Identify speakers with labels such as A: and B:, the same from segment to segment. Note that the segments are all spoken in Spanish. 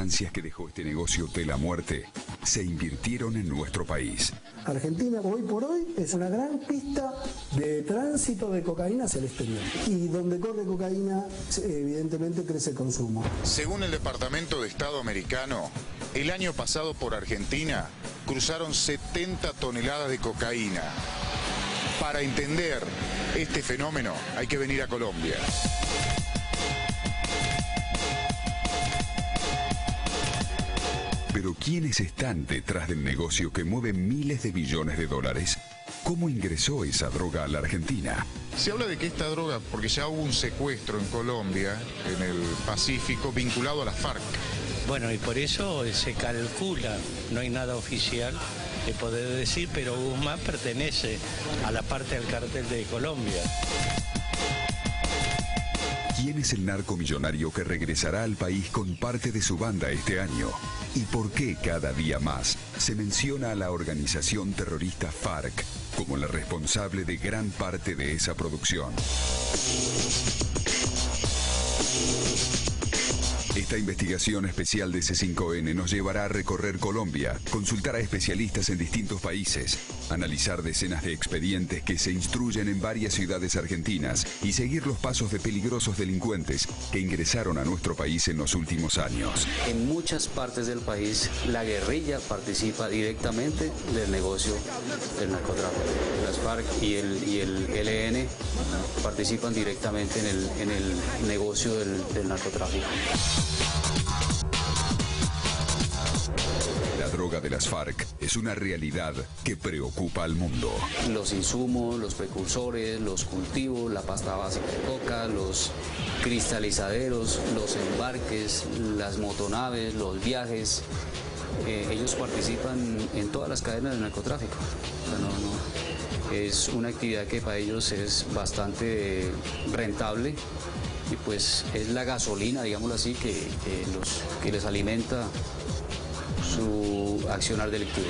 A: ganancias que dejó este negocio de la muerte se invirtieron en nuestro país.
B: Argentina hoy por hoy es una gran pista de tránsito de cocaína hacia el exterior. Y donde corre cocaína, evidentemente crece el consumo.
C: Según el Departamento de Estado americano, el año pasado por Argentina cruzaron 70 toneladas de cocaína. Para entender este fenómeno hay que venir a Colombia.
A: Pero ¿quiénes están detrás del negocio que mueve miles de billones de dólares? ¿Cómo ingresó esa droga a la Argentina?
C: Se habla de que esta droga, porque ya hubo un secuestro en Colombia, en el Pacífico, vinculado a las FARC.
D: Bueno, y por eso se calcula, no hay nada oficial de poder decir, pero Guzmán pertenece a la parte del cartel de Colombia.
A: ¿Quién es el narcomillonario que regresará al país con parte de su banda este año? ¿Y por qué cada día más se menciona a la organización terrorista FARC como la responsable de gran parte de esa producción? Esta investigación especial de C5N nos llevará a recorrer Colombia, consultar a especialistas en distintos países, analizar decenas de expedientes que se instruyen en varias ciudades argentinas y seguir los pasos de peligrosos delincuentes que ingresaron a nuestro país en los últimos años.
E: En muchas partes del país, la guerrilla participa directamente del negocio del narcotráfico. Las FARC y el ELN participan directamente en el negocio del narcotráfico.
A: La droga de las FARC es una realidad que preocupa al mundo.
E: Los insumos, los precursores, los cultivos, la pasta básica de coca, los cristalizaderos, los embarques, las motonaves, los viajes, ellos participan en todas las cadenas del narcotráfico. O sea, es una actividad que para ellos es bastante rentable y pues es la gasolina, digámoslo así, que les alimenta su accionar delictivo.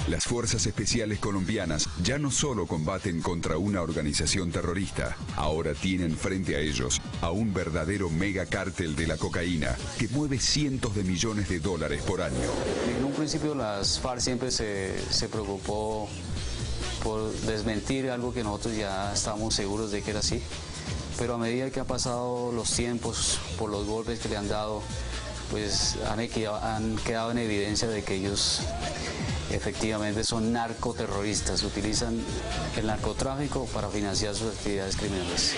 A: Las fuerzas especiales colombianas ya no solo combaten contra una organización terrorista, ahora tienen frente a ellos a un verdadero megacártel de la cocaína que mueve cientos de millones de dólares por año.
E: En un principio las FARC siempre se preocupó por desmentir algo que nosotros ya estábamos seguros de que era así, pero a medida que han pasado los tiempos, por los golpes que le han dado, pues han quedado en evidencia de que ellos efectivamente son narcoterroristas, utilizan el narcotráfico para financiar sus actividades criminales.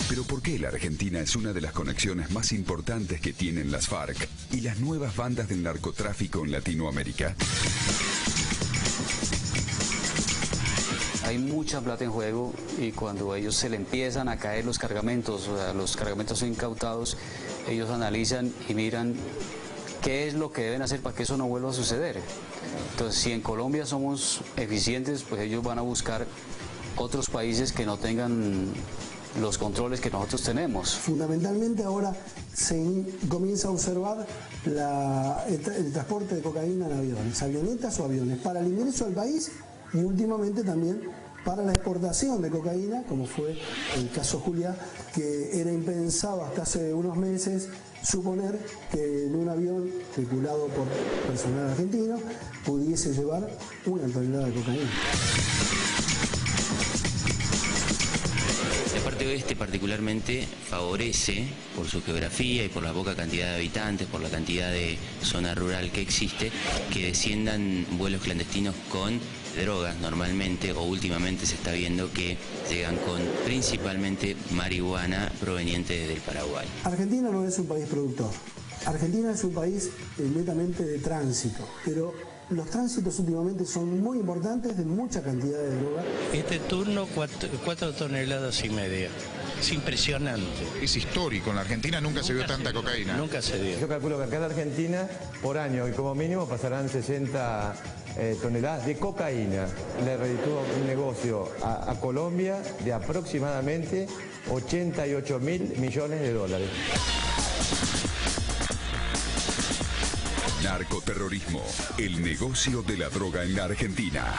A: Pero ¿por qué la Argentina es una de las conexiones más importantes que tienen las FARC y las nuevas bandas del narcotráfico en Latinoamérica?
E: Hay mucha plata en juego y cuando a ellos se le empiezan a caer los cargamentos, o sea, los cargamentos son incautados, ellos analizan y miran qué es lo que deben hacer para que eso no vuelva a suceder. Entonces, si en Colombia somos eficientes, pues ellos van a buscar otros países que no tengan los controles que nosotros tenemos.
B: Fundamentalmente ahora se comienza a observar el transporte de cocaína en aviones, avionetas o aviones, para el ingreso al país y últimamente también para la exportación de cocaína, como fue el caso Julia, que era impensado hasta hace unos meses suponer que en un avión tripulado por personal argentino pudiese llevar 1 tonelada de cocaína.
F: La parte oeste particularmente favorece, por su geografía y por la poca cantidad de habitantes, por la cantidad de zona rural que existe, que desciendan vuelos clandestinos con drogas normalmente, o últimamente se está viendo que llegan con principalmente marihuana proveniente del Paraguay.
B: Argentina no es un país productor. Argentina es un país netamente de tránsito, pero los tránsitos últimamente son muy importantes de mucha cantidad de droga.
D: Este turno 4 toneladas y media. Es impresionante.
C: Es histórico, en la Argentina nunca se vio tanta cocaína.
D: Nunca se dio.
G: Yo calculo que acá en Argentina por año y como mínimo pasarán 60 toneladas de cocaína. Le reditúa un negocio a Colombia de aproximadamente 88.000 millones de dólares.
A: Narcoterrorismo, el negocio de la droga en la Argentina.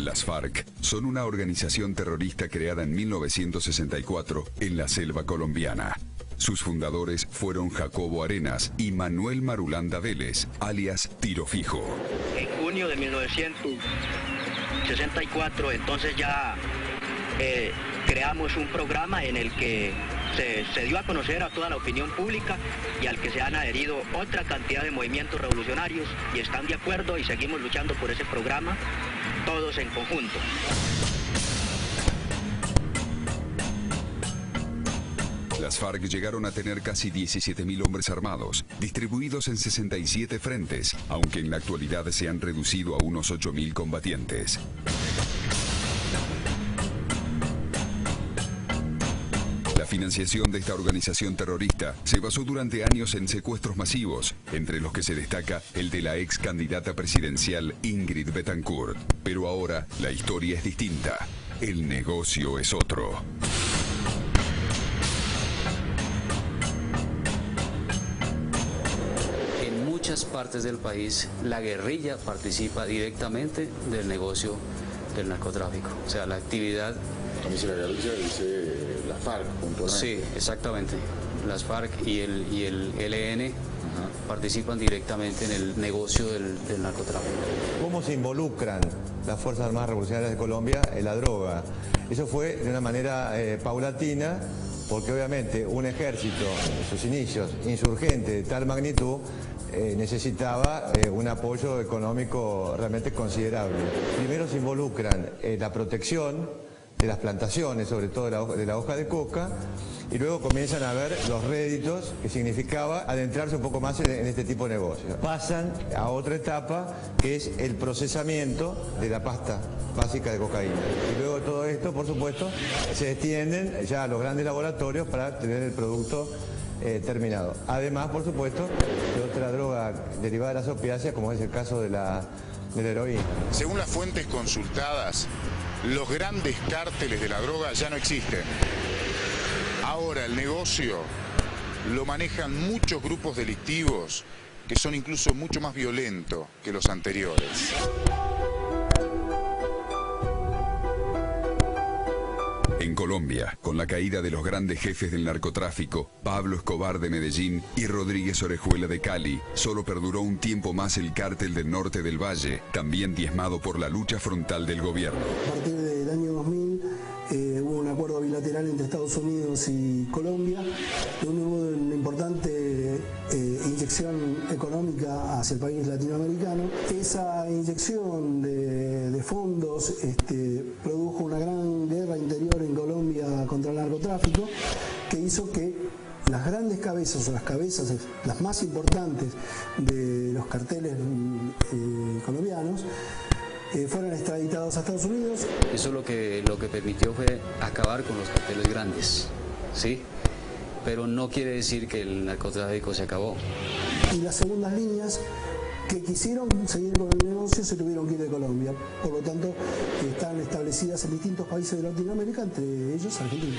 A: Las FARC son una organización terrorista creada en 1964 en la selva colombiana. Sus fundadores fueron Jacobo Arenas y Manuel Marulanda Vélez, alias Tiro Fijo.
H: En junio de 1964, entonces ya creamos un programa en el que se dio a conocer a toda la opinión pública y al que se han adherido otra cantidad de movimientos revolucionarios y están de acuerdo y seguimos luchando por ese programa, todos en conjunto.
A: Las FARC llegaron a tener casi 17.000 hombres armados, distribuidos en 67 frentes, aunque en la actualidad se han reducido a unos 8.000 combatientes. La financiación de esta organización terrorista se basó durante años en secuestros masivos, entre los que se destaca el de la ex candidata presidencial Ingrid Betancourt. Pero ahora la historia es distinta. El negocio es otro.
E: En muchas partes del país, la guerrilla participa directamente del negocio del narcotráfico. O sea, la actividad...
C: Cuando dice la guerrilla, dice la FARC, puntualmente.
E: Sí, exactamente. Las FARC y el ELN participan directamente en el negocio del narcotráfico.
G: ¿Cómo se involucran las Fuerzas Armadas Revolucionarias de Colombia en la droga? Eso fue de una manera paulatina, porque obviamente un ejército, en sus inicios, insurgente de tal magnitud, necesitaba un apoyo económico realmente considerable. Primero se involucran en la protección de las plantaciones, sobre todo de la hoja de coca, y luego comienzan a ver los réditos que significaba adentrarse un poco más en este tipo de negocios. Pasan a otra etapa, que es el procesamiento de la pasta básica de cocaína. Y luego de todo esto, por supuesto, se extienden ya a los grandes laboratorios para tener el producto terminado. Además, por supuesto, de otra droga derivada de las opiáceas, como es el caso de la heroína.
C: Según las fuentes consultadas, los grandes cárteles de la droga ya no existen. Ahora el negocio lo manejan muchos grupos delictivos que son incluso mucho más violentos que los anteriores.
A: En Colombia, con la caída de los grandes jefes del narcotráfico, Pablo Escobar de Medellín y Rodríguez Orejuela de Cali, solo perduró un tiempo más el cártel del norte del Valle, también diezmado por la lucha frontal del gobierno.
B: A partir del año 2000 hubo un acuerdo bilateral entre Estados Unidos y Colombia, donde hubo una importante inyección económica hacia el país latinoamericano. Esa inyección de fondos produjo una gran guerra interior en Colombia contra el narcotráfico, que hizo que las grandes cabezas o las cabezas, las más importantes de los carteles colombianos, fueron extraditados a Estados Unidos.
E: Eso lo que permitió fue acabar con los carteles grandes, ¿sí? Pero no quiere decir que el narcotráfico se acabó.
B: Y las segundas líneas que quisieron seguir con el negocio se tuvieron que ir de Colombia. Por lo tanto, están establecidas en distintos países de Latinoamérica, entre ellos Argentina.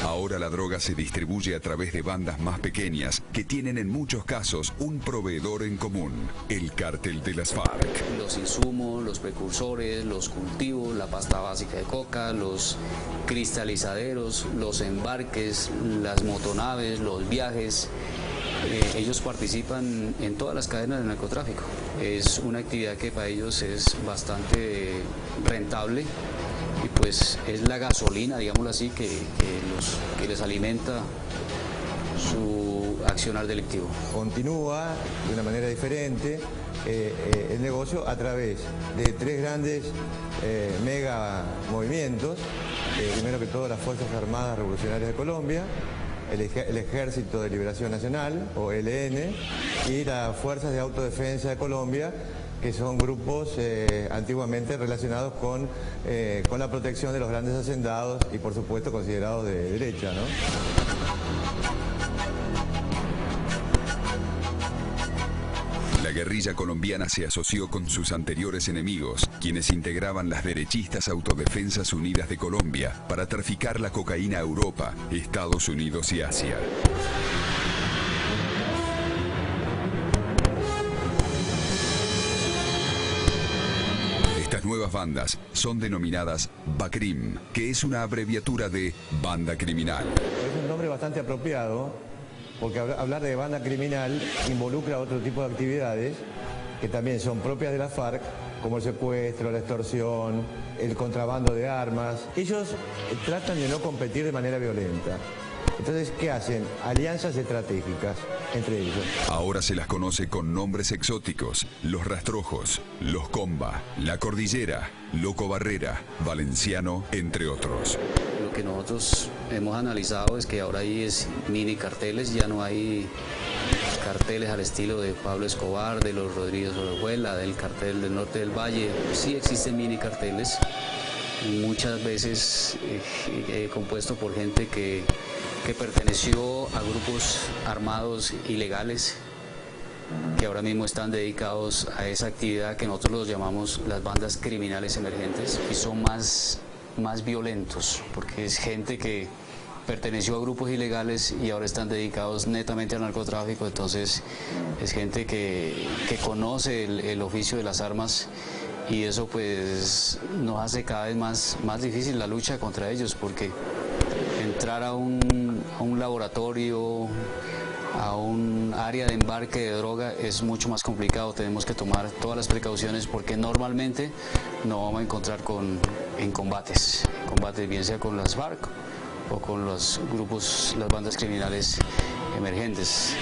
A: Ahora la droga se distribuye a través de bandas más pequeñas que tienen en muchos casos un proveedor en común, el cártel de las FARC.
E: Los insumos, los precursores, los cultivos, la pasta básica de coca, los cristalizaderos, los embarques, las motonaves, los viajes, ellos participan en todas las cadenas del narcotráfico. Es una actividad que para ellos es bastante rentable. Y pues es la gasolina, digámoslo así, que les alimenta su accionar delictivo.
G: Continúa de una manera diferente el negocio a través de tres grandes mega movimientos. Primero que todo, las Fuerzas Armadas Revolucionarias de Colombia, el Ejército de Liberación Nacional, o ELN, y las Fuerzas de Autodefensa de Colombia, que son grupos antiguamente relacionados con la protección de los grandes hacendados y por supuesto considerados de derecha, ¿no?
A: La guerrilla colombiana se asoció con sus anteriores enemigos, quienes integraban las derechistas Autodefensas Unidas de Colombia para traficar la cocaína a Europa, Estados Unidos y Asia. bandas son denominadas BACRIM, que es una abreviatura de banda criminal.
G: Es un nombre bastante apropiado, porque hablar de banda criminal involucra otro tipo de actividades que también son propias de la FARC, como el secuestro, la extorsión, el contrabando de armas. Ellos tratan de no competir de manera violenta. Entonces, ¿qué hacen? Alianzas estratégicas entre ellos.
A: Ahora se las conoce con nombres exóticos: los Rastrojos, los Comba, la Cordillera, Loco Barrera, Valenciano, entre otros.
E: Lo que nosotros hemos analizado es que ahora hay mini carteles, ya no hay carteles al estilo de Pablo Escobar, de los Rodríguez Orejuela, del cartel del Norte del Valle. Sí existen mini carteles, muchas veces compuesto por gente que perteneció a grupos armados ilegales, que ahora mismo están dedicados a esa actividad que nosotros los llamamos las bandas criminales emergentes, y son más violentos, porque es gente que perteneció a grupos ilegales y ahora están dedicados netamente al narcotráfico. Entonces es gente que conoce el oficio de las armas, y eso pues nos hace cada vez más difícil la lucha contra ellos, porque entrar a un laboratorio, a un área de embarque de droga es mucho más complicado. Tenemos que tomar todas las precauciones, porque normalmente no vamos a encontrar en combates, bien sea con las FARC o con los grupos, las bandas criminales emergentes.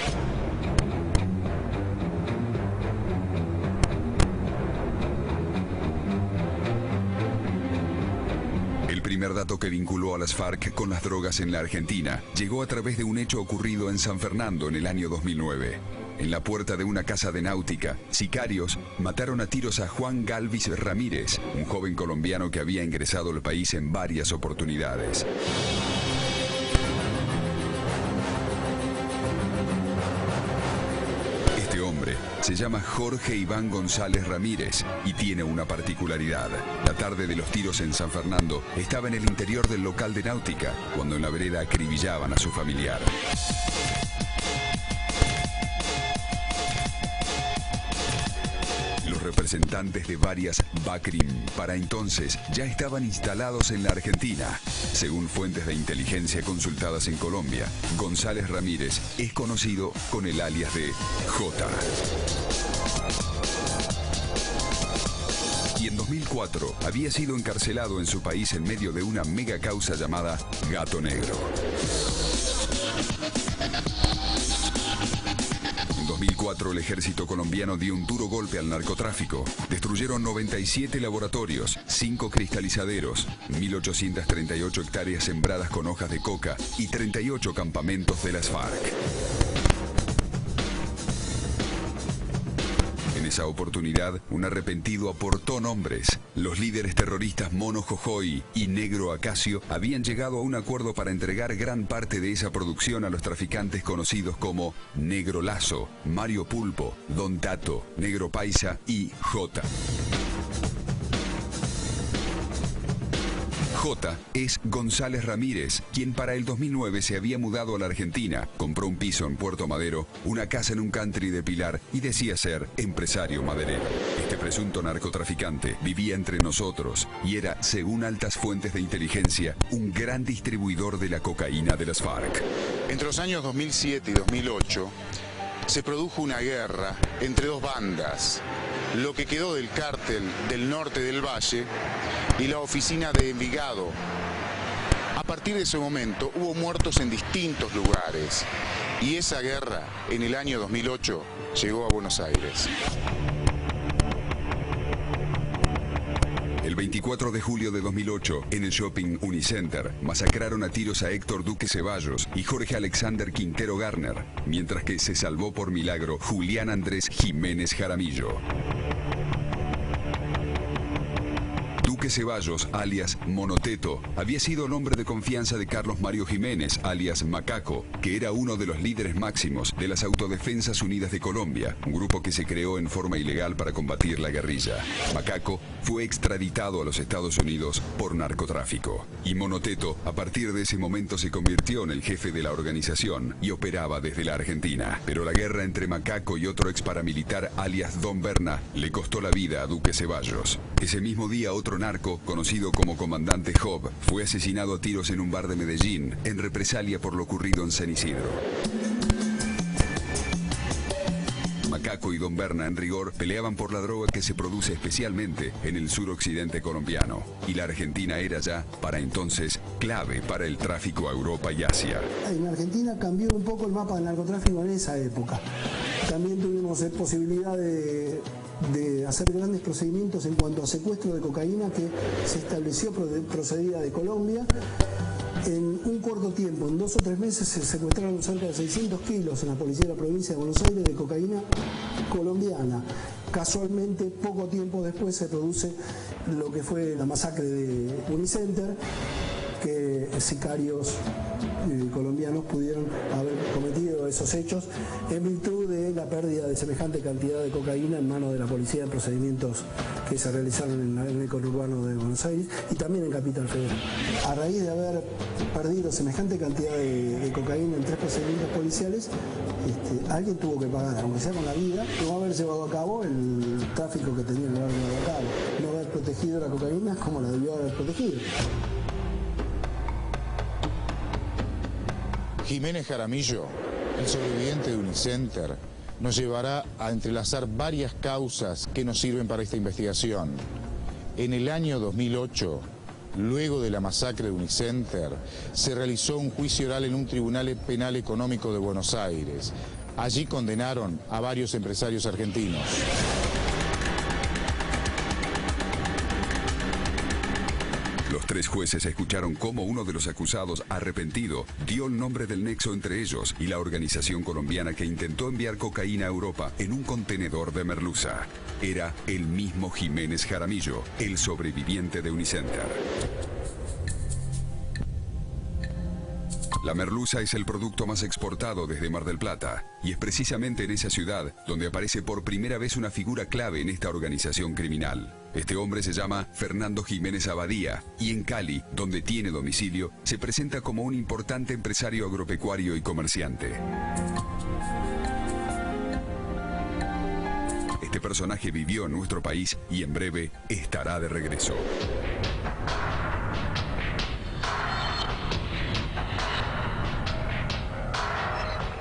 A: El primer dato que vinculó a las FARC con las drogas en la Argentina llegó a través de un hecho ocurrido en San Fernando en el año 2009. En la puerta de una casa de náutica, sicarios mataron a tiros a Juan Galvis Ramírez, un joven colombiano que había ingresado al país en varias oportunidades. Este hombre se llama Jorge Iván González Ramírez y tiene una particularidad. La tarde de los tiros en San Fernando estaba en el interior del local de náutica, cuando en la vereda acribillaban a su familiar. Los representantes de varias BACRIM para entonces ya estaban instalados en la Argentina. Según fuentes de inteligencia consultadas en Colombia, González Ramírez es conocido con el alias de Jota. Y en 2004 había sido encarcelado en su país en medio de una mega causa llamada Gato Negro. En 2004 el ejército colombiano dio un duro golpe al narcotráfico. Destruyeron 97 laboratorios, 5 cristalizaderos, 1.838 hectáreas sembradas con hojas de coca y 38 campamentos de las FARC. En esa oportunidad, un arrepentido aportó nombres. Los líderes terroristas Mono Jojoy y Negro Acacio habían llegado a un acuerdo para entregar gran parte de esa producción a los traficantes conocidos como Negro Lazo, Mario Pulpo, Don Tato, Negro Paisa y Jota. Jota es González Ramírez, quien para el 2009 se había mudado a la Argentina, compró un piso en Puerto Madero, una casa en un country de Pilar y decía ser empresario maderero. Este presunto narcotraficante vivía entre nosotros y era, según altas fuentes de inteligencia, un gran distribuidor de la cocaína de las FARC.
C: Entre los años 2007 y 2008 se produjo una guerra entre dos bandas, lo que quedó del cártel del Norte del Valle y la oficina de Envigado. A partir de ese momento hubo muertos en distintos lugares y esa guerra en el año 2008 llegó a Buenos Aires.
A: El 24 de julio de 2008, en el shopping Unicenter, masacraron a tiros a Héctor Duque Ceballos y Jorge Alexander Quintero Garner, mientras que se salvó por milagro Julián Andrés Jiménez Jaramillo. Duque Ceballos, alias Monoteto, había sido el hombre de confianza de Carlos Mario Jiménez, alias Macaco, que era uno de los líderes máximos de las Autodefensas Unidas de Colombia, un grupo que se creó en forma ilegal para combatir la guerrilla. Macaco fue extraditado a los Estados Unidos por narcotráfico. Y Monoteto, a partir de ese momento, se convirtió en el jefe de la organización y operaba desde la Argentina. Pero la guerra entre Macaco y otro ex paramilitar, alias Don Berna, le costó la vida a Duque Ceballos. Ese mismo día, otro narco, conocido como Comandante Job, fue asesinado a tiros en un bar de Medellín, en represalia por lo ocurrido en San Isidro. Macaco y Don Berna, en rigor, peleaban por la droga que se produce especialmente en el suroccidente colombiano. Y la Argentina era ya, para entonces, clave para el tráfico a Europa y Asia.
B: En Argentina cambió un poco el mapa del narcotráfico en esa época. También tuvimos posibilidad de hacer grandes procedimientos en cuanto a secuestro de cocaína que se estableció procedida de Colombia. En un corto tiempo, en 2 o 3 meses, se secuestraron cerca de 600 kilos en la policía de la provincia de Buenos Aires de cocaína colombiana. Casualmente, poco tiempo después se produce lo que fue la masacre de Unicenter, que sicarios colombianos pudieron haber cometido esos hechos en virtud de la pérdida de semejante cantidad de cocaína en manos de la policía en procedimientos que se realizaron en el conurbano de Buenos Aires y también en Capital Federal. A raíz de haber perdido semejante cantidad de cocaína en 3 procedimientos policiales, alguien tuvo que pagar, aunque sea con la vida, no haber llevado a cabo el tráfico que tenía el barrio de acá, no haber protegido la cocaína como la debió haber protegido.
C: Jiménez Jaramillo, el sobreviviente de Unicenter, nos llevará a entrelazar varias causas que nos sirven para esta investigación. En el año 2008, luego de la masacre de Unicenter, se realizó un juicio oral en un tribunal penal económico de Buenos Aires. Allí condenaron a varios empresarios argentinos.
A: Los 3 jueces escucharon cómo uno de los acusados, arrepentido, dio el nombre del nexo entre ellos y la organización colombiana que intentó enviar cocaína a Europa en un contenedor de merluza. Era el mismo Jiménez Jaramillo, el sobreviviente de Unicenter. La merluza es el producto más exportado desde Mar del Plata, y es precisamente en esa ciudad donde aparece por primera vez una figura clave en esta organización criminal. Este hombre se llama Fernando Jiménez Abadía, y en Cali, donde tiene domicilio, se presenta como un importante empresario agropecuario y comerciante. Este personaje vivió en nuestro país y en breve estará de regreso.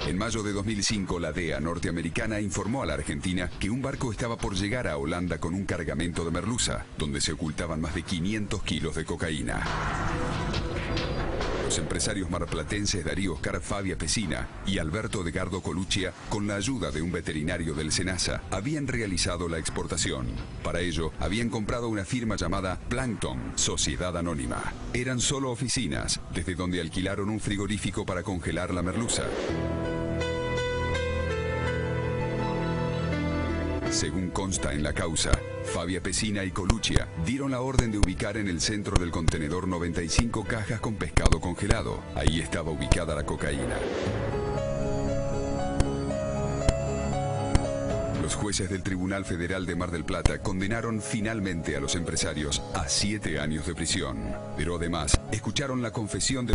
A: En mayo de 2005, la DEA norteamericana informó a la Argentina que un barco estaba por llegar a Holanda con un cargamento de merluza, donde se ocultaban más de 500 kilos de cocaína. Los empresarios marplatenses Darío Oscar Fabia Pesina y Alberto Edgardo Coluccia, con la ayuda de un veterinario del SENASA, habían realizado la exportación. Para ello, habían comprado una firma llamada Plankton, Sociedad Anónima. Eran solo oficinas, desde donde alquilaron un frigorífico para congelar la merluza. Según consta en la causa, Fabia Pesina y Coluccia dieron la orden de ubicar en el centro del contenedor 95 cajas con pescado congelado. Ahí estaba ubicada la cocaína. Los jueces del Tribunal Federal de Mar del Plata condenaron finalmente a los empresarios a 7 años de prisión. Pero además, escucharon la confesión de